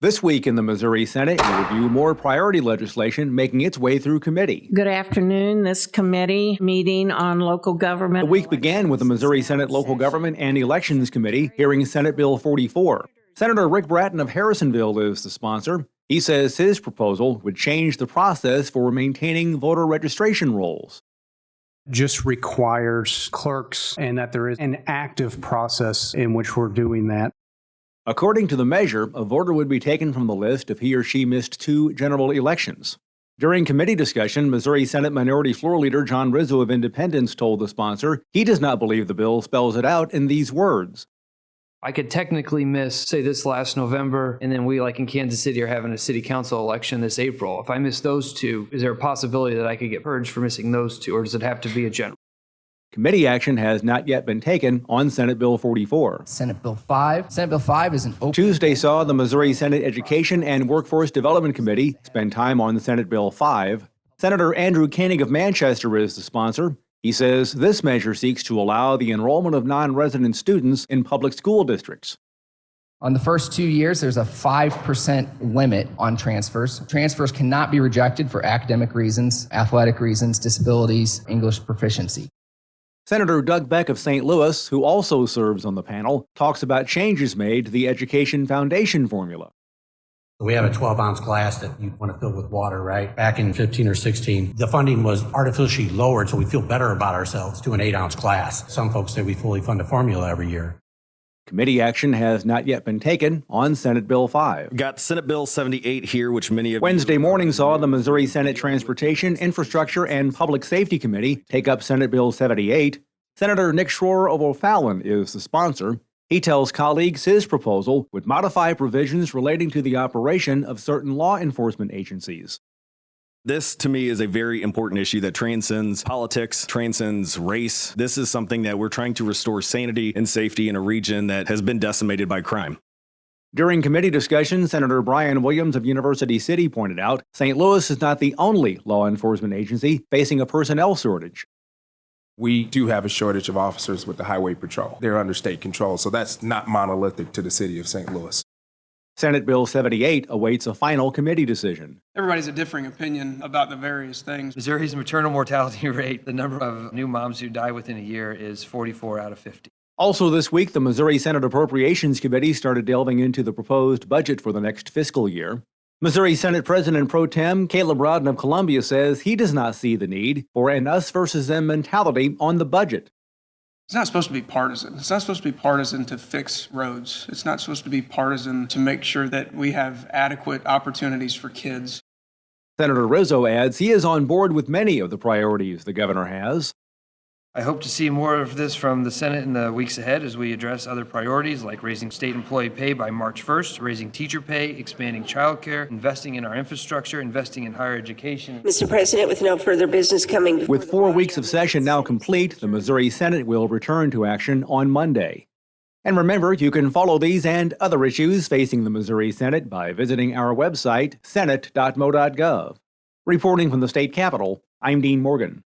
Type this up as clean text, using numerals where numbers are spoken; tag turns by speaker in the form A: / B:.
A: This week in the Missouri Senate, we review more priority legislation making its way through committee.
B: Good afternoon. This committee meeting on local government.
A: The week began with the Missouri Senate Local Government and Elections Committee hearing Senate Bill 44. Senator Rick Brattin of Harrisonville is the sponsor. He says his proposal would change the process for maintaining voter registration rolls.
C: Just requires clerks and that there is an active process in which we're doing that.
A: According to the measure, a voter would be taken from the list if he or she missed 2 general elections. During committee discussion, Missouri Senate Minority Floor Leader John Rizzo of Independence told the sponsor he does not believe the bill spells it out in these words.
D: I could technically miss, say, this last November, and then we, like in Kansas City, are having a city council election this April. If I miss those 2, is there a possibility that I could get purged for missing those 2, or does it have to be a general?
A: Committee action has not yet been taken on Senate Bill 44.
E: Senate Bill 5. Senate Bill 5 is an open...
A: Tuesday saw the Missouri Senate Education and Workforce Development Committee spend time on Senate Bill 5. Senator Andrew Koenig of Manchester is the sponsor. He says this measure seeks to allow the enrollment of non-resident students in public school districts.
E: On the first 2 years, there's a 5% limit on transfers. Transfers cannot be rejected for academic reasons, athletic reasons, disabilities, English proficiency.
A: Senator Doug Beck of St. Louis, who also serves on the panel, talks about changes made to the Education Foundation formula.
F: We have a 12-ounce glass that you want to fill with water, right? Back in 15 or 16, the funding was artificially lowered, so we feel better about ourselves to an 8-ounce glass. Some folks say we fully fund a formula every year.
A: Committee action has not yet been taken on Senate Bill 5.
G: Got Senate Bill 78 here, which many of
A: Wednesday morning saw the Missouri Senate Transportation, Infrastructure, and Public Safety Committee take up Senate Bill 78. Senator Nick Schroer of O'Fallon is the sponsor. He tells colleagues his proposal would modify provisions relating to the operation of certain law enforcement agencies.
G: This, to me, is a very important issue that transcends politics, transcends race. This is something that we're trying to restore sanity and safety in a region that has been decimated by crime.
A: During committee discussion, Senator Brian Williams of University City pointed out St. Louis is not the only law enforcement agency facing a personnel shortage.
H: We do have a shortage of officers with the Highway Patrol. They're under state control, so that's not monolithic to the city of St. Louis.
A: Senate Bill 78 awaits a final committee decision.
I: Everybody's a differing opinion about the various things.
D: Missouri's maternal mortality rate, the number of new moms who die within a year, is 44 out of 50.
A: Also this week, the Missouri Senate Appropriations Committee started delving into the proposed budget for the next fiscal year. Missouri Senate President Pro Tem Caleb Rowden of Columbia says he does not see the need for an us versus them mentality on the budget.
I: It's not supposed to be partisan. It's not supposed to be partisan to fix roads. It's not supposed to be partisan to make sure that we have adequate opportunities for kids.
A: Senator Rizzo adds he is on board with many of the priorities the governor has.
D: I hope to see more of this from the Senate in the weeks ahead as we address other priorities like raising state employee pay by March 1st, raising teacher pay, expanding childcare, investing in our infrastructure, investing in higher education.
J: Mr. President, with no further business coming before
A: With 4 weeks of session now complete, the Missouri Senate will return to action on Monday. And remember, you can follow these and other issues facing the Missouri Senate by visiting our website, senate.mo.gov. Reporting from the state capitol, I'm Dean Morgan.